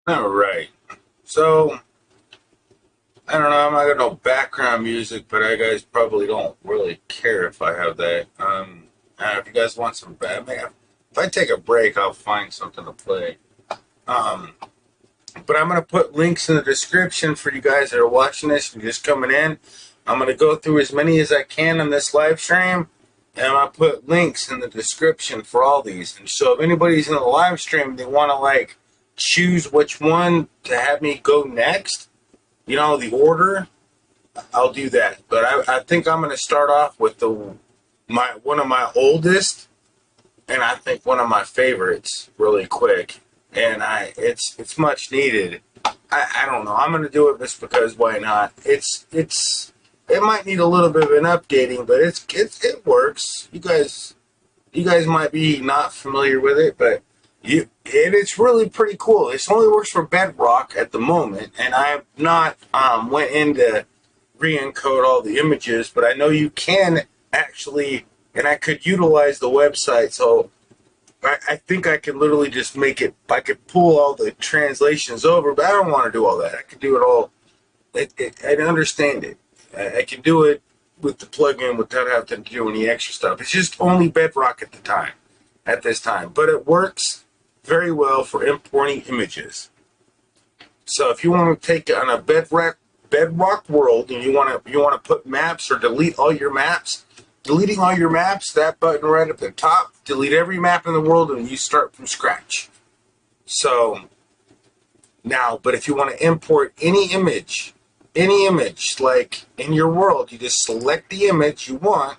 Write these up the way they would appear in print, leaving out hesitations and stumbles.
All right. So, I don't know. I'm not got no background music, but I guys probably don't really care if I have that. If you guys want some bad, if I take a break, I'll find something to play. Um, but I'm gonna put links in the description for you guys that are watching this and just coming in. I'm gonna go through as many as I can on this live stream, and I'm gonna put links in the description for all these. And so, if anybody's in the live stream, they want to like choose which one to have me go next, the order, I'll do that. But I think I'm going to start off with the my one of my oldest, and I think one of my favorites, really quick. And it's much needed. I don't know. I'm going to do it just because why not? It might need a little bit of an updating, but it works. You guys might be not familiar with it, but it's really pretty cool. This only works for Bedrock at the moment, and I have not went into re-encode all the images, but I know you can actually, and I could utilize the website. So I think I can literally just make it. I could pull all the translations over, but I don't want to do all that. I could do it all. I understand it. I can do it with the plugin without having to do any extra stuff. It's just only Bedrock at this time, but it works very well for importing images. So if you want to take it on a bedrock world and you want to put maps or delete all your maps, deleting all your maps, that button right up the top, delete every map in the world and you start from scratch. So now, but if you want to import any image like in your world, you just select the image you want,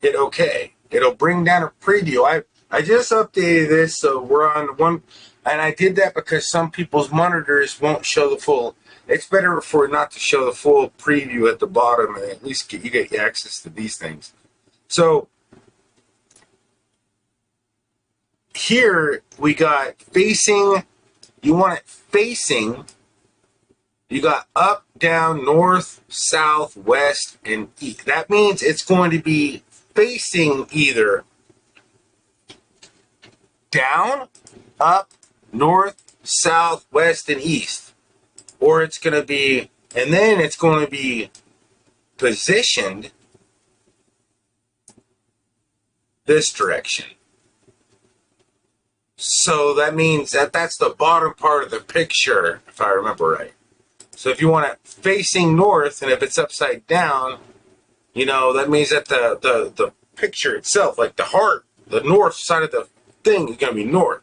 hit OK. It'll bring down a preview. I just updated this, so we're on one, and I did that because some people's monitors won't show the full. It's better for it not to show the full preview at the bottom, and at least you get access to these things. So here we got facing. You want it facing. You got up, down, north, south, west, and east. That means it's going to be facing either down, up, north, south, west, and east. Or it's going to be, and then it's going to be positioned this direction. So that means that's the bottom part of the picture, if I remember right. So if you want it facing north, and if it's upside down, that means that the picture itself, like the heart, the north side of the thing is going to be north.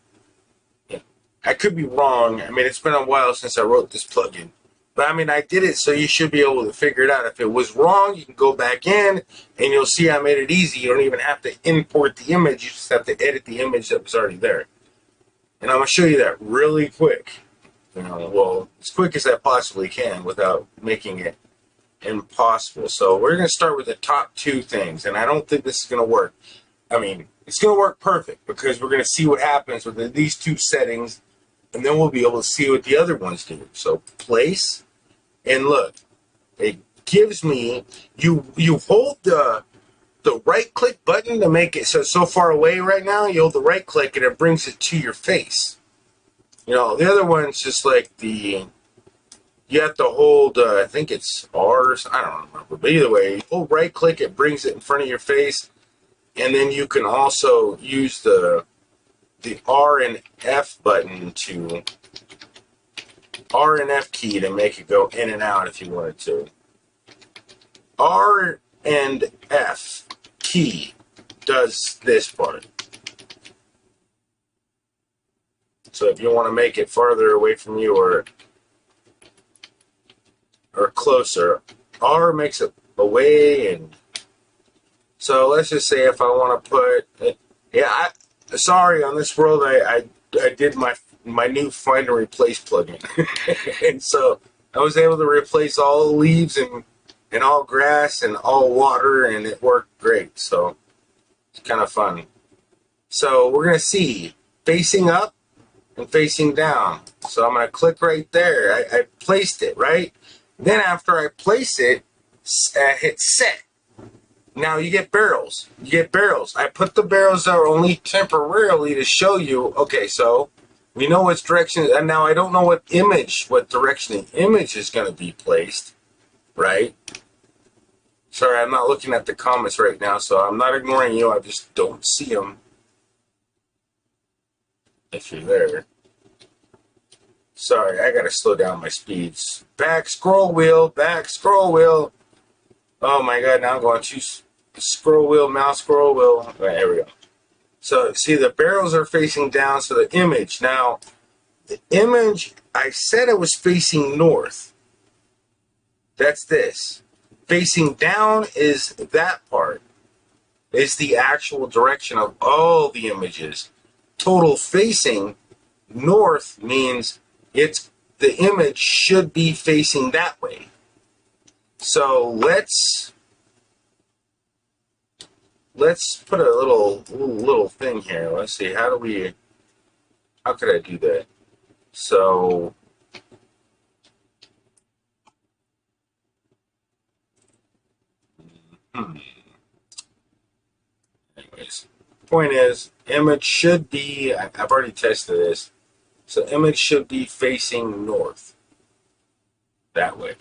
I could be wrong. I mean, it's been a while since I wrote this plugin. But I mean, I did it so you should be able to figure it out. If it was wrong, you can go back in and you'll see I made it easy. You don't even have to import the image. You just have to edit the image that was already there. And I'm going to show you that really quick. Well, as quick as I possibly can without making it impossible. So we're going to start with the top two things. And I don't think this is going to work. I mean, it's going to work perfect because we're going to see what happens with these two settings. And then we'll be able to see what the other ones do. So place, and look, it gives me, you hold the right click button to make it so far away right now, you hold the right click and it brings it to your face. The other one's just like you have to hold, I think it's R, I don't remember, but either way, you hold right click, it brings it in front of your face, and then you can also use the R and F button R and F key to make it go in and out if you wanted to. R and F key does this part. So if you want to make it farther away from you or closer, R makes it away, and so let's just say if I want to put, sorry, on this world I did my new find and replace plugin. And so I was able to replace all the leaves and all grass and all water, and it worked great. So it's kind of fun. So we're going to see facing up and facing down. So I'm going to click right there. I placed it, right? Then after I place it, hit set. Now you get barrels. I put the barrels there only temporarily to show you. Okay, so We know which direction, and now I don't know what direction the image is going to be placed, right? Sorry, I'm not looking at the comments right now, so I'm not ignoring you. I just don't see them. If you're there. Sorry, I gotta slow down my speeds. Back scroll wheel, back scroll wheel. Oh my god, now I'm going to scroll wheel, mouse scroll wheel. All right, there we go. So see, the barrels are facing down, so the image. Now, the image, I said it was facing north. That's this. Facing down is that part. It's the actual direction of all the images. Total facing north means the image should be facing that way. So let's put a little thing here. Let's see, how could I do that? So anyways, point is, image should be, I've already tested this, so image should be facing north, that way.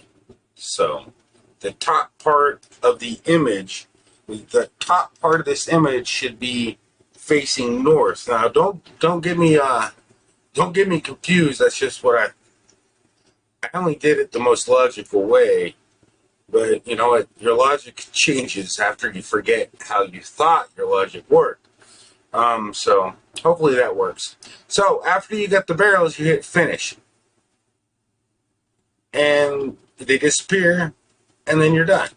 So the top part of the image, the top part of this image should be facing north. Now don't get me confused. That's just what I only did it the most logical way. But you know what? Your logic changes after you forget how you thought your logic worked. So hopefully that works. So after you get the barrels, you hit finish. And they disappear, and then you're done.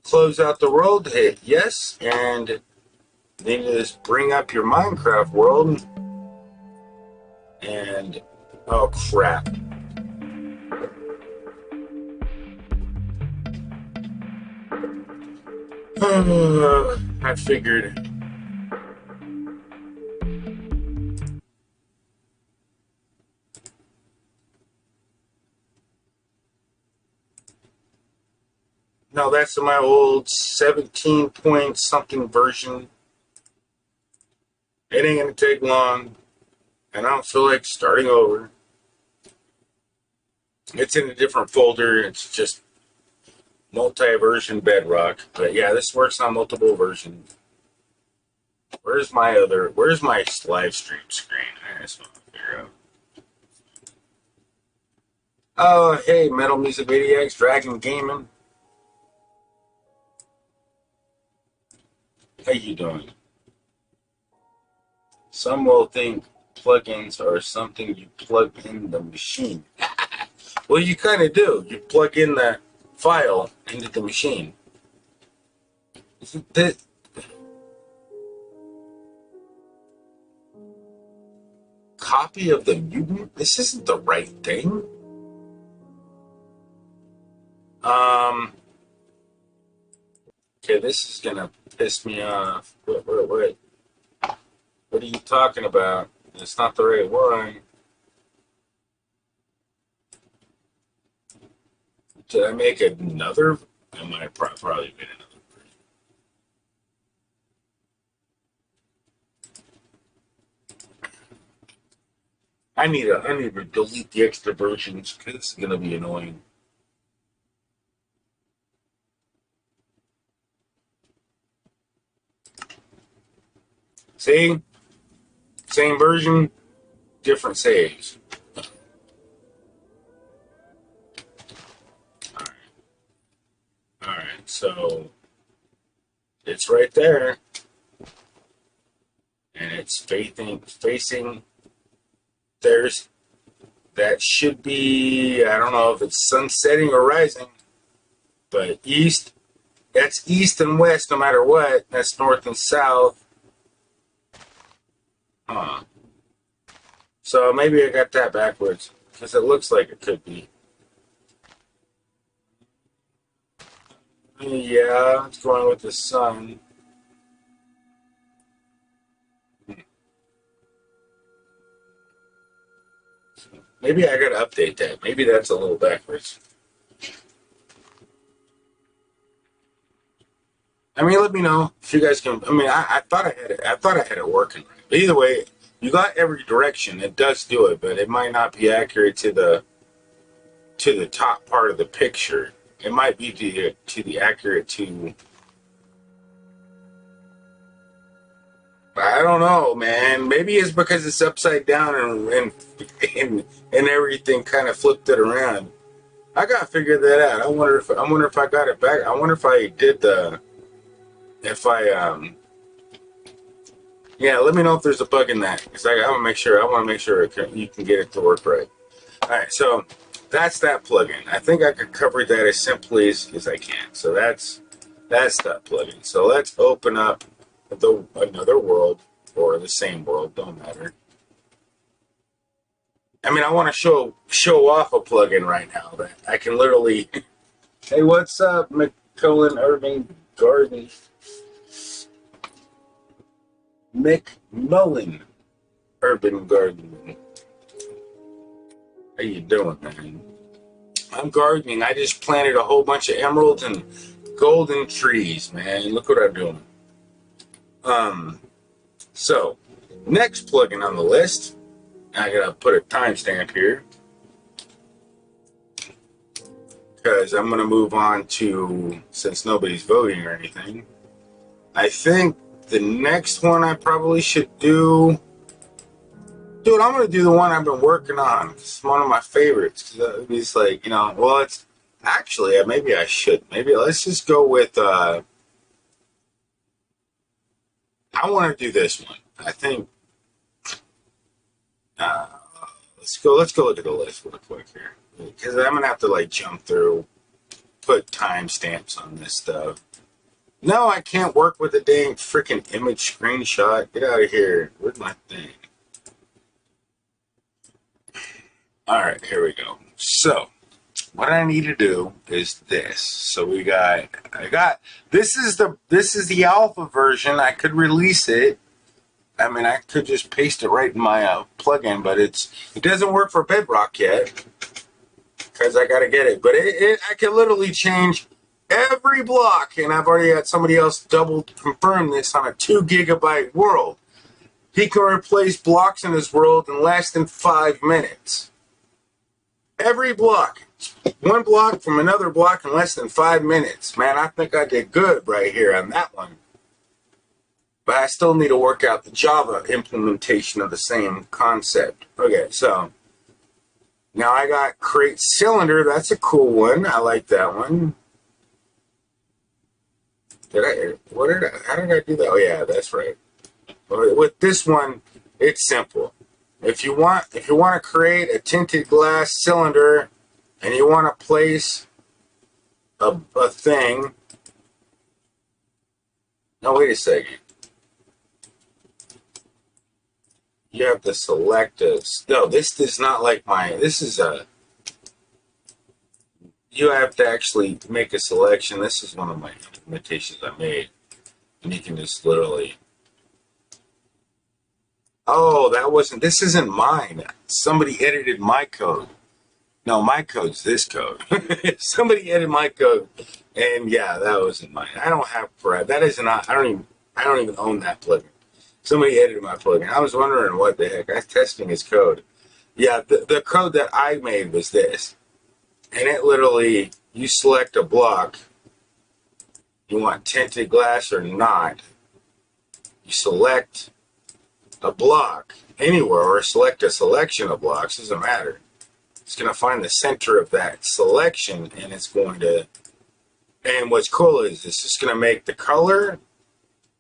Close out the world, hit yes, and then you just bring up your Minecraft world. And oh crap. I figured. No, that's my old 17 point something version. It ain't gonna take long, and I don't feel like starting over. It's in a different folder. It's just multi-version Bedrock. But yeah, this works on multiple versions. Where's my live stream screen? I just want to figure out. Oh, hey, Metal Music ADX, Dragon Gaming. How you doing? Some will think plugins are something you plug in the machine. Well, you kind of do. You plug in the file into the machine. The copy of the mutant? This isn't the right thing. Okay, this is gonna piss me off. What are you talking about? It's not the right one. Did I make another? I might have probably made another version. I need to delete the extra versions because it's gonna be annoying. See? Same version, different saves. Alright, so it's right there. And it's facing there's that should be, I don't know if it's sun setting or rising, but east, that's east and west no matter what. That's north and south. Huh. So maybe I got that backwards, because it looks like it could be. Yeah, it's going with the sun. Maybe I gotta update that. Maybe that's a little backwards. I mean, let me know if you guys can. I mean, I thought I had it. I thought I had it working right. But either way, You got every direction. It does do it, but it might not be accurate to the top part of the picture. It might be to the accurate to. I don't know, man. Maybe it's because it's upside down and everything kind of flipped it around. I gotta figure that out. I wonder if I got it back. I wonder if I did the if I yeah. Let me know if there's a bug in that because I want to make sure. I want to make sure you can get it to work right. All right, so that's that plugin. I think I could cover that as simply as I can. So that's that plugin. So let's open up another world or the same world. Don't matter. I mean, I want to show off a plugin right now that I can literally. Hey, what's up, McCullen Irving Garden? McMullen Urban Garden. How you doing, man? I'm gardening. I just planted a whole bunch of emerald and golden trees, man. Look what I'm doing. So next plugin on the list. I gotta put a timestamp here because I'm gonna move on to, since nobody's voting or anything. I think the next one I probably should do. Dude, I'm gonna do the one I've been working on. It's one of my favorites. It's like, well, it's actually maybe I should. Maybe let's just go with. I want to do this one. I think. Let's go look at the list real quick here because I'm gonna have to like jump through, put timestamps on this stuff. No, I can't work with a dang freaking image screenshot. Get out of here. Where's my thing? All right, here we go. So, what I need to do is this. So this is the alpha version. I could release it. I mean, I could just paste it right in my plugin, but it doesn't work for Bedrock yet because I got to get it. But I can literally change every block, and I've already had somebody else double confirm this on a 2 gigabyte world. He can replace blocks in his world in less than 5 minutes. Every block. One block from another block in less than 5 minutes. Man, I think I did good right here on that one. But I still need to work out the Java implementation of the same concept. Okay, so now I got create cylinder. That's a cool one. I like that one. How did I do that? Oh yeah, that's right. With this one, it's simple. If you want to create a tinted glass cylinder and you want to place a thing. No, wait a second. You have to select a. No, this is not like mine. This is a. You have to actually make a selection. This is one of my implementations I made, and you can just literally. Oh, that wasn't. This isn't mine. Somebody edited my code. No, my code's this code. Somebody edited my code, and yeah, that wasn't mine. I don't have that isn't. I don't even own that plugin. Somebody edited my plugin. I was wondering what the heck. I was testing his code. Yeah, the code that I made was this. And it literally, you select a block. You want tinted glass or not. You select a block anywhere or select a selection of blocks. Doesn't matter. It's going to find the center of that selection and it's going to. And what's cool is it's just going to make the color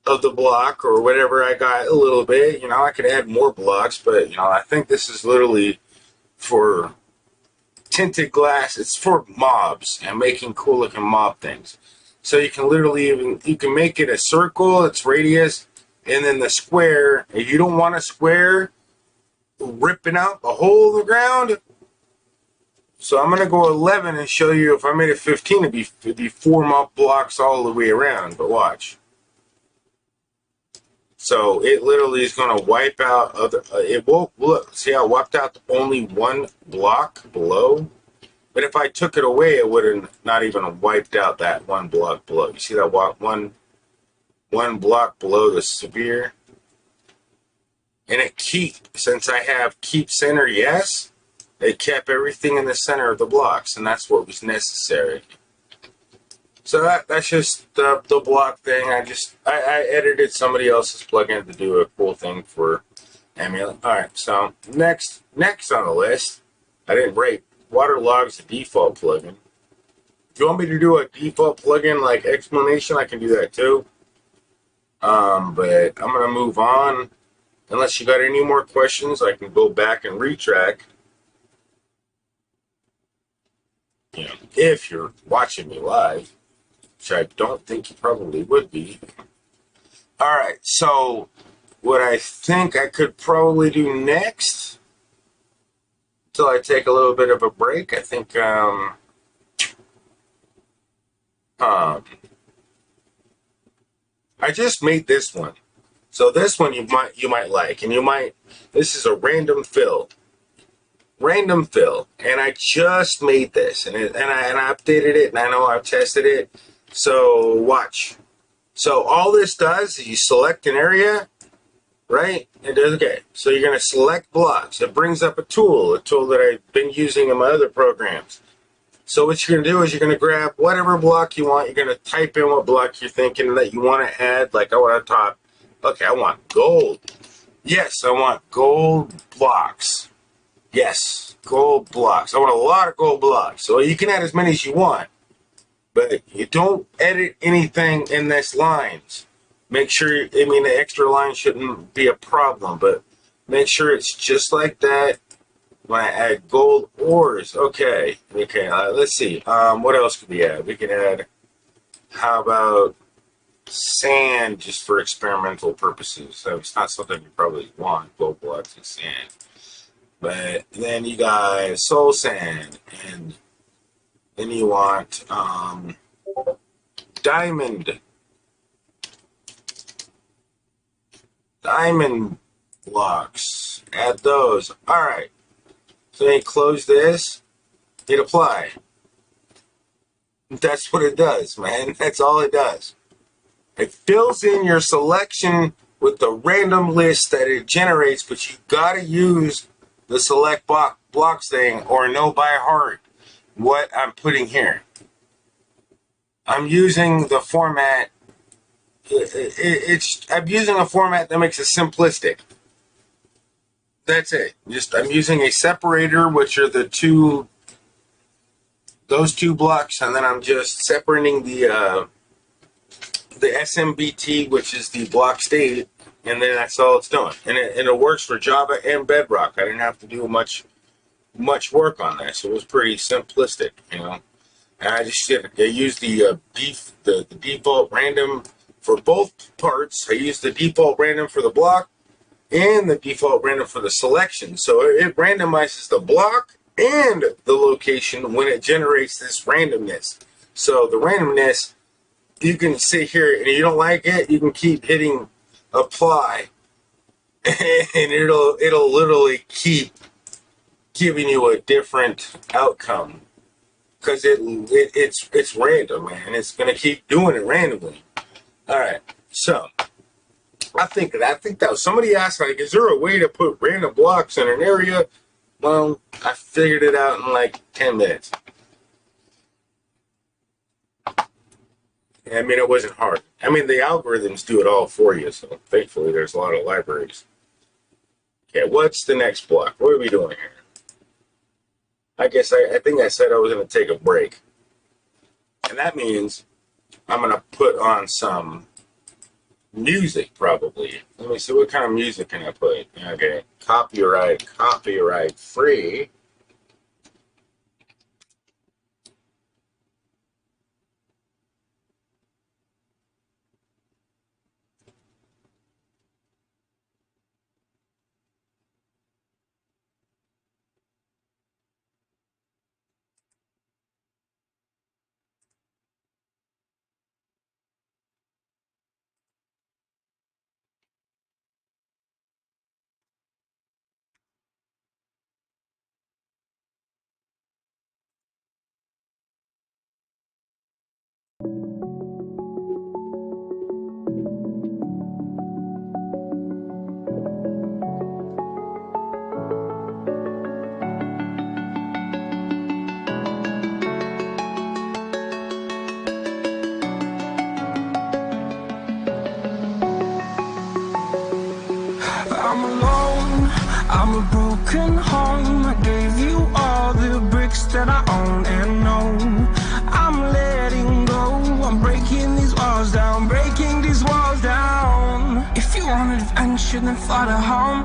of the block or whatever I got a little bit. I could add more blocks, but I think this is literally for tinted glass. It's for mobs and making cool looking mob things. So you can literally you can make it a circle, its radius, and then the square. If you don't want a square ripping out the hole in the ground, so I'm gonna go 11 and show you. If I made it 15, it'd be 4 mob blocks all the way around. But watch. So it literally is going to wipe out other. It won't look. See how it wiped out only one block below. But if I took it away, it would have not even wiped out that one block below. You see that one block below the sphere? and since I have keep center yes, it kept everything in the center of the blocks, and that's what was necessary. So that's just the block thing. I edited somebody else's plugin to do a cool thing for amulet. All right, so next on the list, I didn't rate Waterlog's the default plugin. If you want me to do a default plugin like explanation, I can do that too. But I'm gonna move on. Unless you got any more questions, I can go back and retrack. You know, if you're watching me live, which I don't think you probably would be. All right, so what I think I could probably do next, until I take a little bit of a break, I think I just made this one. So this one you might like, and this is a random fill, and I just made this, and I updated it, and I know I've tested it. So watch. So all this does is you select an area, right? It does okay. So you're gonna select blocks. It brings up a tool that I've been using in my other programs. So what you're gonna do is you're gonna grab whatever block you want. You're gonna type in what block you're thinking that you want to add. Like I want to top. Okay, I want gold. Yes, I want gold blocks. Yes, gold blocks. I want a lot of gold blocks. So you can add as many as you want, but you don't edit anything in this lines. Make sure, the extra line shouldn't be a problem, but make sure it's just like that. When I add gold ores, okay, let's see. What else could we add? We can add, how about sand, just for experimental purposes. So it's not something you probably want, gold blocks and sand. But then you got soul sand, and then you want diamond blocks. Add those. All right. So then you close this, hit apply. That's what it does, man. That's all it does. It fills in your selection with the random list that it generates, but you gotta use the select blocks thing or know by heart what I'm putting here. I'm using the format. I'm using a format that makes it simplistic. That's it. I'm using a separator, which are those two blocks, and then I'm just separating the SMBT, which is the block state, and then that's all it's doing. And it works for Java and Bedrock. I didn't have to do much work on this. It was pretty simplistic, And I used the default random for both parts. I used the default random for the block and the default random for the selection. So it randomizes the block and the location when it generates this randomness. So the randomness, you can sit here, and if you don't like it, you can keep hitting apply, and it'll literally keep giving you a different outcome, because it's random, man. It's gonna keep doing it randomly. All right, so I think that was, somebody asked, like, is there a way to put random blocks in an area? Well, I figured it out in like 10 minutes. It wasn't hard. The algorithms do it all for you, so thankfully there's a lot of libraries. Okay, what's the next block? What are we doing here? I guess I think I said I was going to take a break. And that means I'm going to put on some music, probably. Let me see, what kind of music can I put? Okay, copyright free. I'm alone, I'm a broken home. I gave you all the bricks that I own and know. I'm letting go, I'm breaking these walls down, breaking these walls down. If you want adventure, then fly to home.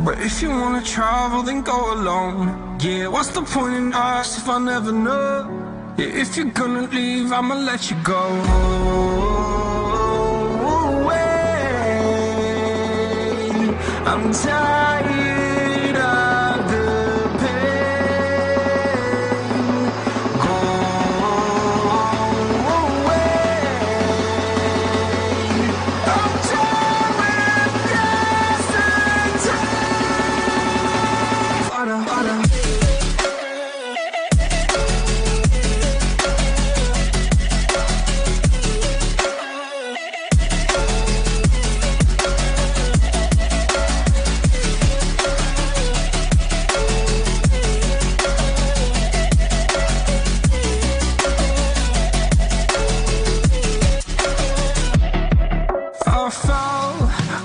But if you wanna travel, then go alone. Yeah, what's the point in us if I never know? Yeah, if you're gonna leave, I'ma let you go. I'm tired of the pain. Go away. I'm tired of yesterday. I fell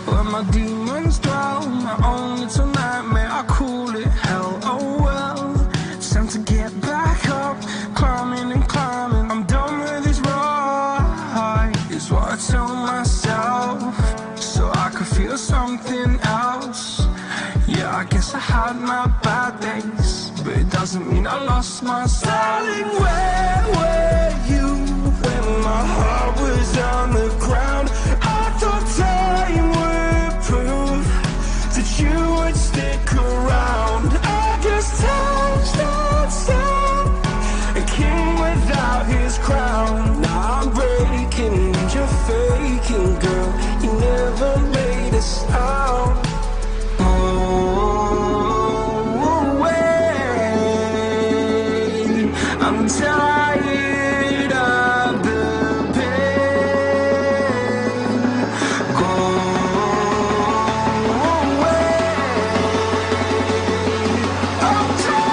where my demons dwell. My own little nightmare, I call it hell. Oh well, it's time to get back up. Climbing and climbing, I'm done with this ride, is what I tell myself, so I could feel something else. Yeah, I guess I had my bad days, but it doesn't mean I lost myself. Darling, where were you when my heart was on the ground? I thought time would prove that you would stick around. I just touched that sound, a king without his crown. Now I'm breaking and you're faking, girl. You never made a sound. I'm tired of the pain. Go away. I'm tired.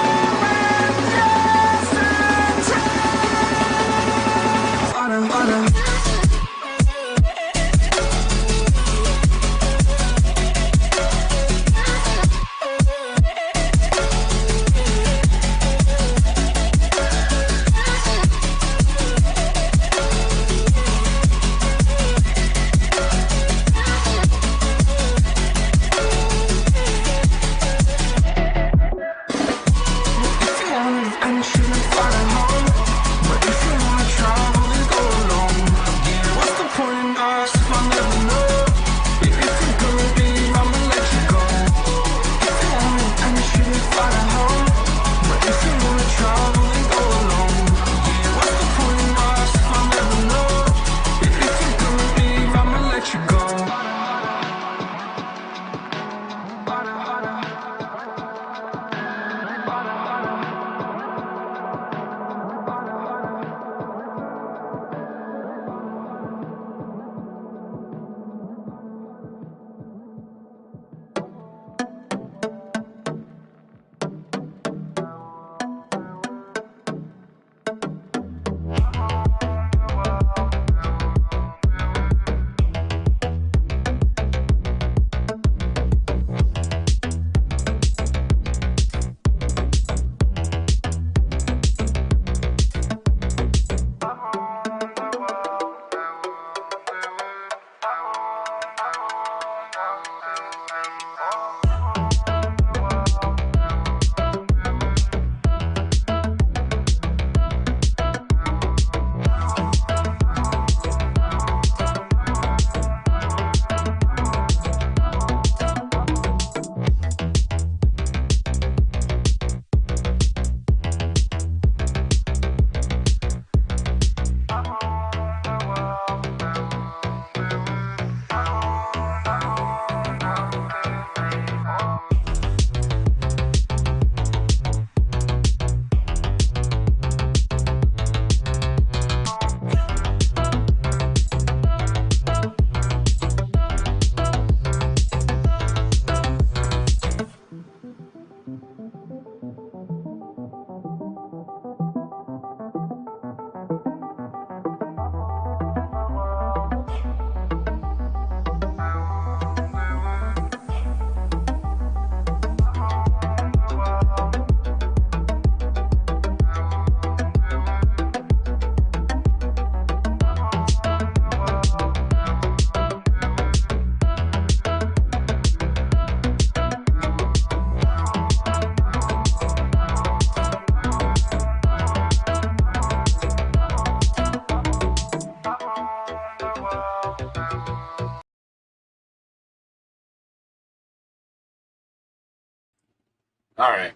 All right.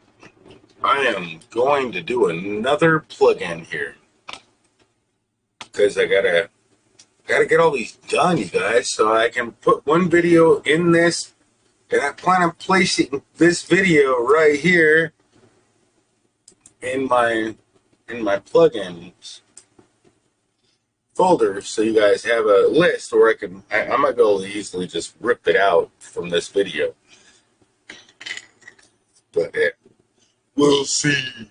I am going to do another plugin here because I gotta get all these done, you guys, so I can put one video in this, and I plan on placing this video right here in my plugins folder, so you guys have a list where I might be able to easily just rip it out from this video, but we'll see.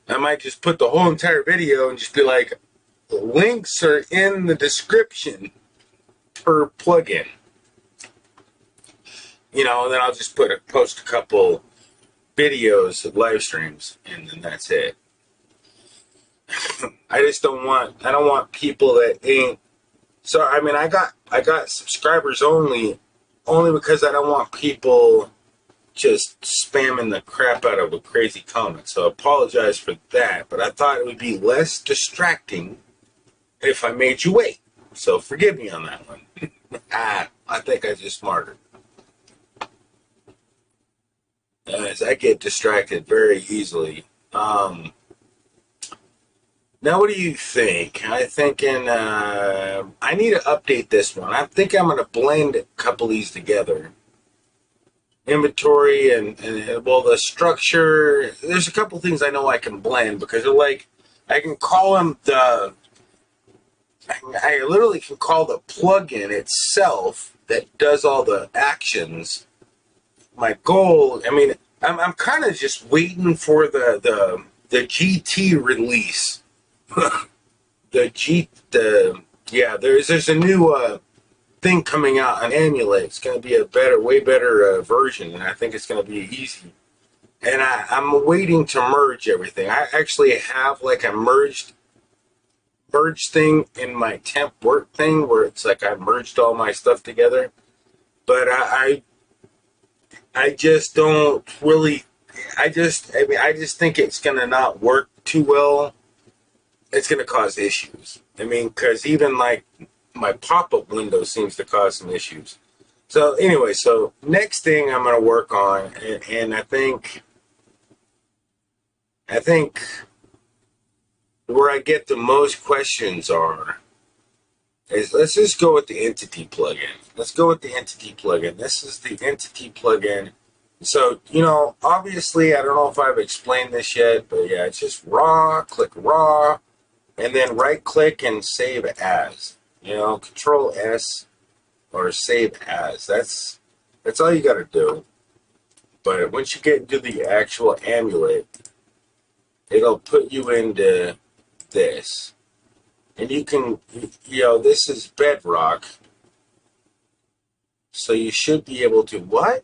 I might just put the whole entire video and just be like, the links are in the description per plugin. You know, then I'll just post a couple videos of live streams, and then that's it. I don't want people that ain't. So I mean, I got subscribers only because I don't want people just spamming the crap out of a crazy comment. So I apologize for that, but I thought it would be less distracting if I made you wait. So forgive me on that one. I think I just smarter. As I get distracted very easily. Now, what do you think? I'm thinking I need to update this one. I think I'm going to blend a couple of these together. Inventory and well, the structure. There's a couple things I know I can blend because they're like, I can call them I literally can call the plugin itself that does all the actions. My goal, I mean, I'm kind of just waiting for the GT release. There's a new thing coming out on Amulet. It's going to be a way better version, and I think it's going to be easy. And I'm waiting to merge everything. I actually have like a merge thing in my temp work thing where it's like I merged all my stuff together, but I just don't really. I just think it's going to not work too well. It's going to cause issues. I mean, because even like my pop-up window seems to cause some issues. So anyway, so next thing I'm going to work on, and I think where I get the most questions is let's just go with the entity plugin. Let's go with the entity plugin. This is the entity plugin. So, you know, obviously, I don't know if I've explained this yet, but yeah, it's just raw, click raw, and then right click and save as. You know, Control S or save as. That's all you got to do. But once you get into the actual amulet, it'll put you into this. And you can, you know, this is Bedrock. So you should be able to, what?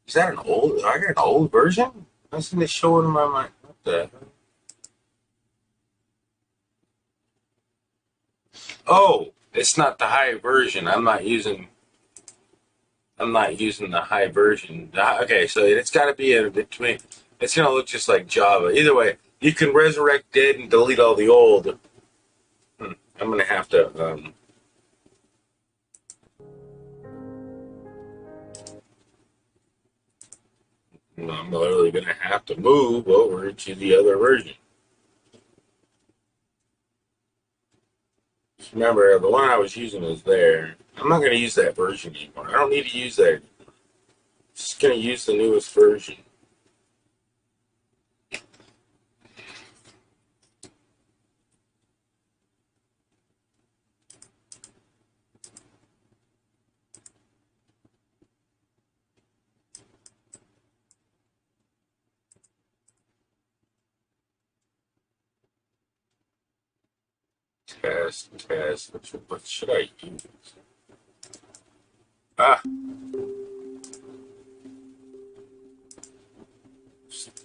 Is that I got an old version? I was going to show it in my mind. What the hell? Oh, it's not the high version. I'm not using the high version. Okay, so it's got to be in between. It's going to look just like Java. Either way, you can resurrect dead and delete all the old. I'm going to have to... I'm literally going to have to move over to the other version. Remember, the one I was using was there. I'm not going to use that version anymore. I don't need to use that anymore. I'm just going to use the newest version. Test. What should I use?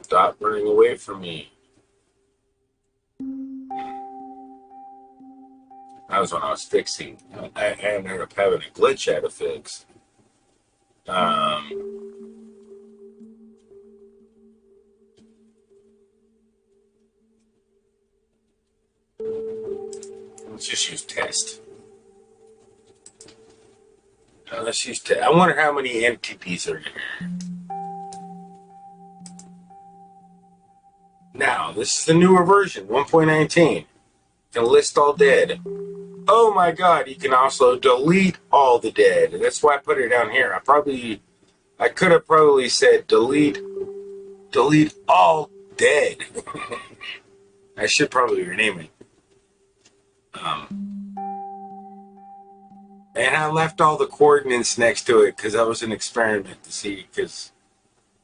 Stop running away from me. That was when I was fixing. I ended up having a glitch I had to fix. Let's just use test. Let's use test. I wonder how many entities are in here. Now, this is the newer version, 1.19. Can list all dead. Oh my god, you can also delete all the dead. That's why I put it down here. I could have probably said delete all dead. I should probably rename it. And I left all the coordinates next to it because that was an experiment to see, because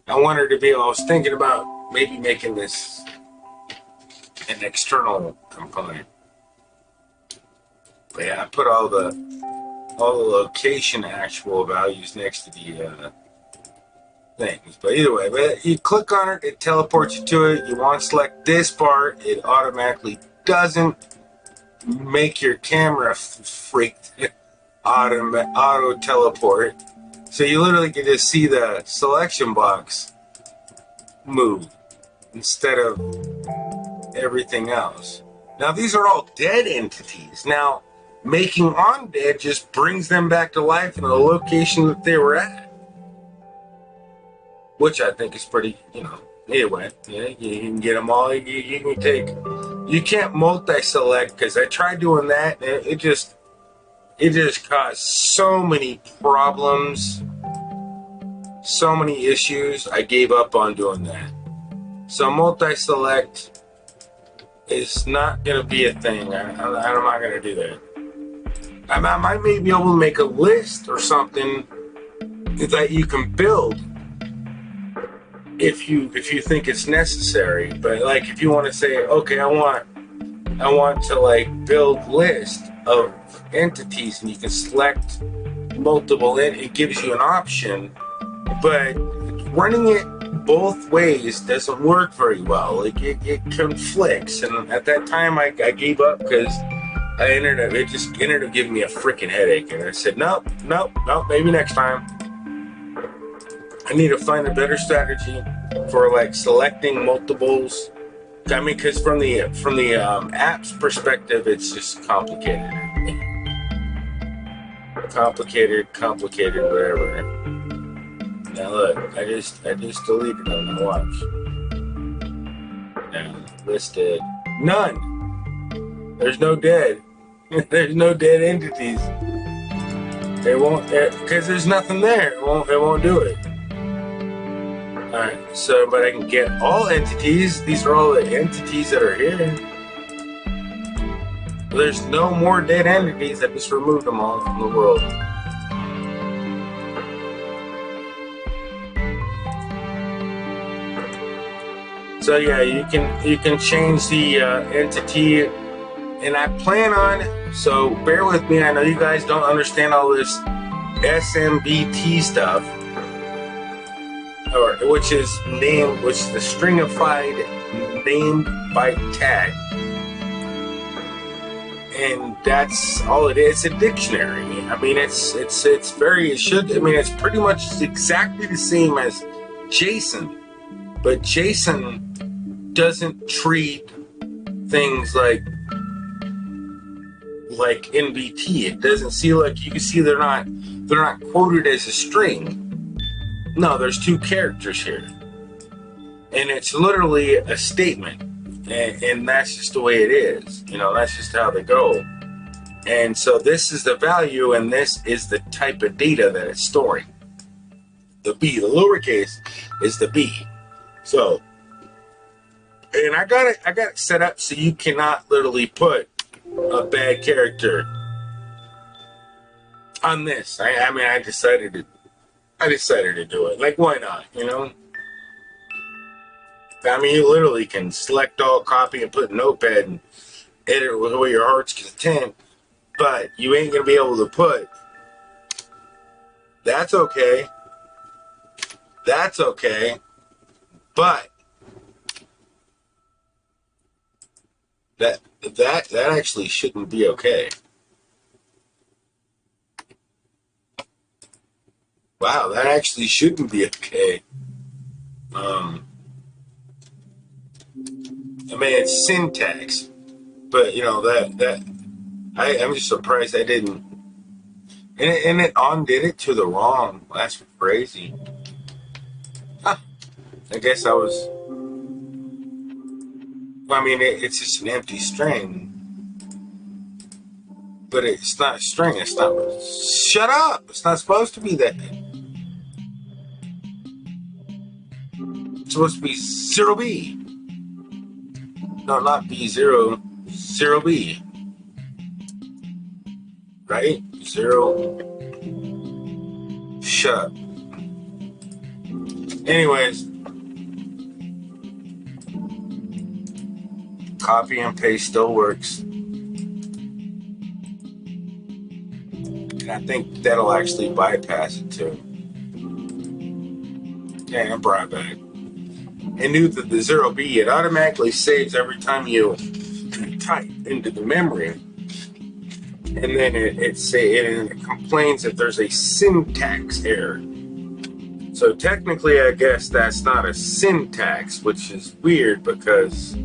I wanted to be able, I was thinking about maybe making this an external component. But yeah, I put all the location actual values next to the things. But either way, but you click on it, it teleports you to it. You want to select this part, it automatically doesn't make your camera freaked auto teleport. So you literally can just see the selection box move instead of everything else. Now these are all dead entities. Now making undead just brings them back to life in the location that they were at, which I think is pretty, anyway, yeah, you can get them all. You can take, you can't multi-select, because I tried doing that and it just caused so many problems, so many issues. I gave up on doing that. So multi-select is not going to be a thing. I'm not going to do that. I might maybe be able to make a list or something that you can build if you think it's necessary. But like, if you want to say, okay, I want to like build list of entities, and you can select multiple, it gives you an option. But running it both ways doesn't work very well. Like it conflicts, and at that time I gave up because it just ended up giving me a freaking headache, and I said nope, maybe next time. I need to find a better strategy for like selecting multiples. I mean, because from the app's perspective, it's just complicated, whatever. Now look, I just deleted them. Now watch. Now listed none. There's no dead. There's no dead entities. They won't, because there's nothing there. It won't do it. Alright, so, but I can get all entities. These are all the entities that are here. There's no more dead entities. I just removed them all from the world. So yeah, you can change the entity, and I plan on, so bear with me, I know you guys don't understand all this SMBT stuff, which is the stringified named byte tag, and that's all it is. It's a dictionary. I mean, it's pretty much exactly the same as JSON, but JSON doesn't treat things like NBT. It doesn't see, like, you can see they're not quoted as a string. No, there's two characters here, and it's literally a statement, and that's just the way it is. That's just how they go. And so this is the value, and this is the type of data that it's storing. The B, the lowercase, is the B. So, and I got it set up so you cannot literally put a bad character on this. I decided to do it. Like, why not? You literally can select all, copy, and put Notepad and edit it with all your heart's content, but you ain't gonna be able to put. That's okay. But that actually shouldn't be okay. Wow, that actually shouldn't be okay. It's syntax, but I'm just surprised I didn't. And it undid it to the wrong. That's crazy. Huh. I guess I was. I mean, it's just an empty string, but it's not a string. It's not. Shut up! It's not supposed to be that. It's supposed to be 0B. No, not B0, 0B. Right? 0. Shut up. Anyways, copy and paste still works. And I think that'll actually bypass it too. Yeah, I brought it back. And knew that the 0B, it automatically saves every time you type into the memory. And then it complains if there's a syntax error. So technically, I guess that's not a syntax, which is weird because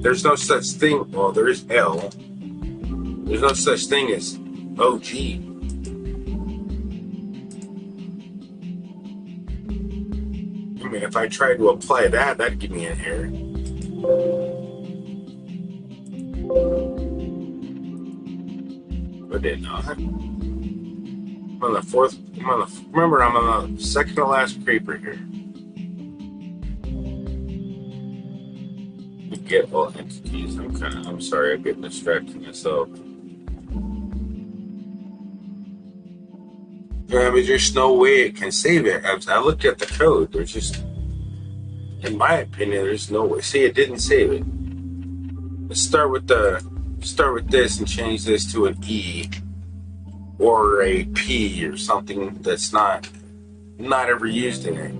there's no such thing. Well, there is L. There's no such thing as OG. I mean, if I tried to apply that, that'd give me an error. But it not. I'm on the fourth. Remember, I'm on the second to last paper here. Get all entities. I'm sorry, I'm getting distracted myself. I mean, there's no way it can save it. I looked at the code. There's just, in my opinion, there's no way. See, it didn't save it. Let's start with this and change this to an E or a P or something that's not ever used in it.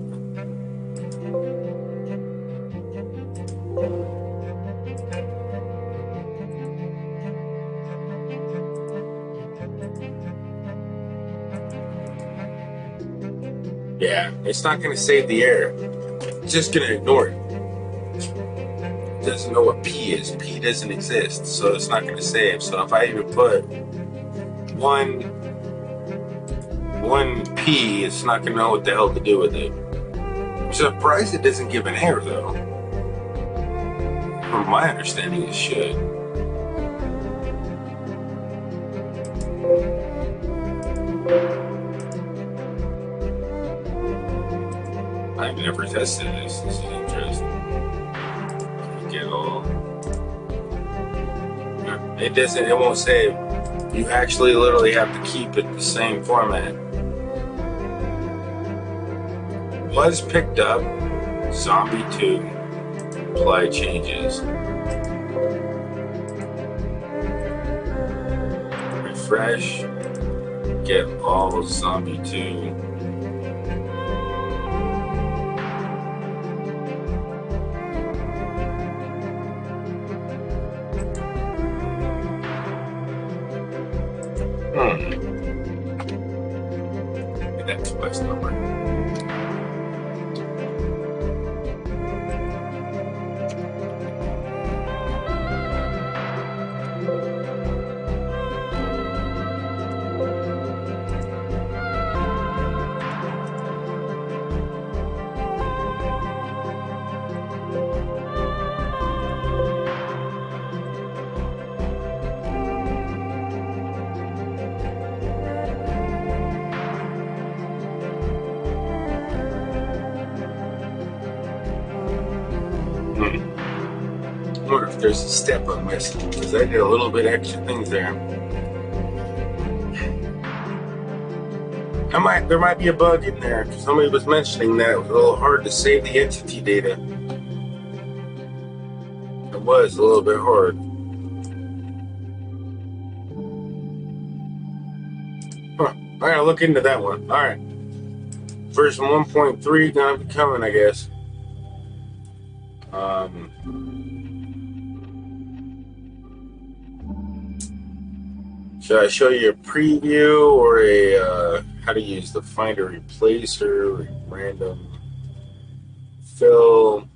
Yeah, it's not going to save the error. It's just going to ignore it. It doesn't know what P is. P doesn't exist, so it's not going to save. So if I even put one P, it's not going to know what the hell to do with it. I'm surprised it doesn't give an error, though. From my understanding, it should. I've never tested this. This is interesting. Get all. It doesn't. It won't save. You actually literally have to keep it the same format. Was picked up. Zombie 2. Apply changes. Refresh. Get all Zombie 2. That's quest number. I wonder if there's a step I'm missing, because I did a little bit extra things there. There might be a bug in there. Somebody was mentioning that it was a little hard to save the entity data. It was a little bit hard. Huh. I gotta look into that one. Alright. Version 1.3 gonna be coming, I guess. Should I show you a preview or a how to use the find a replacer, random fill?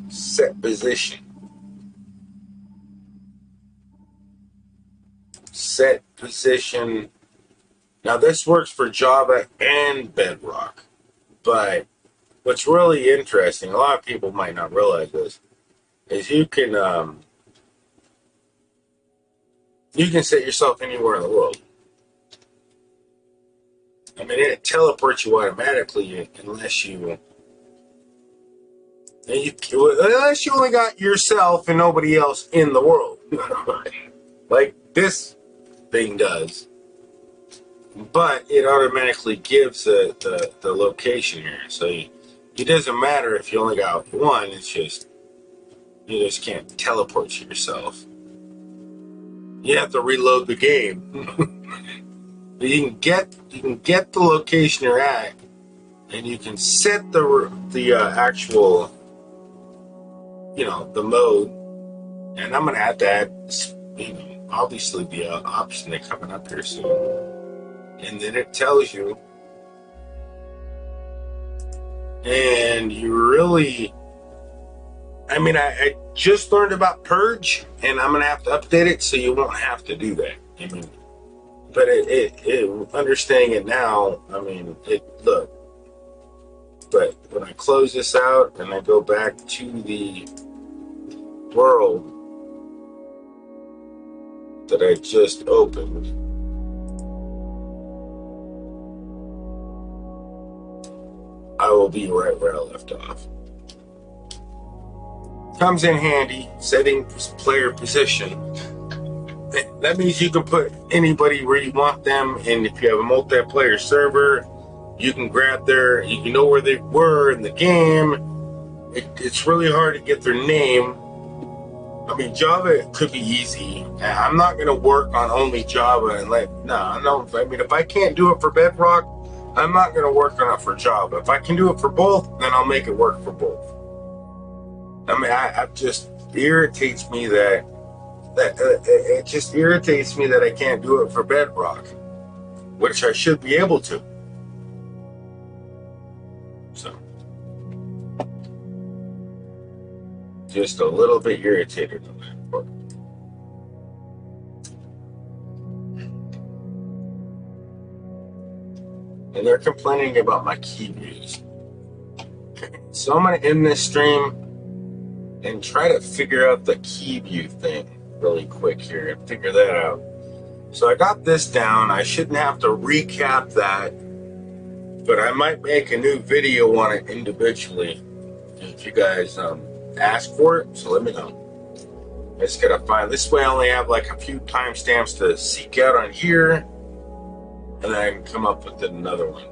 Set position. Set position Now this works for Java and Bedrock, but what's really interesting, a lot of people might not realize this, is you can set yourself anywhere in the world. I mean, it teleports you automatically unless you only got yourself and nobody else in the world, like this thing does. But it automatically gives the location here, so it doesn't matter if you only got one. It's just you just can't teleport yourself. You have to reload the game. You can get the location you're at, and you can set the actual, the mode. And I'm gonna have to add, obviously the option that's coming up here soon. And then it tells you, and you really, I just learned about Purge, and I'm gonna have to update it so you won't have to do that. But understanding it now, look. But when I close this out and I go back to the world that I just opened, I will be right where I left off. Comes in handy, setting player position. That means you can put anybody where you want them, and if you have a multiplayer server, you can you know where they were in the game. It's really hard to get their name. Java could be easy. I'm not going to work on only Java if I can't do it for Bedrock, I'm not going to work on it for Java. If I can do it for both, then I'll make it work for both. It just irritates me that I can't do it for Bedrock, which I should be able to. So, just a little bit irritated on that part. And they're complaining about my key views. So I'm going to end this stream and try to figure out the key view thing really quick here and figure that out. So I got this down. I shouldn't have to recap that, but I might make a new video on it individually if you guys ask for it. So let me know. I just gotta find this way. I only have like a few timestamps to seek out on here, and then I can come up with another one.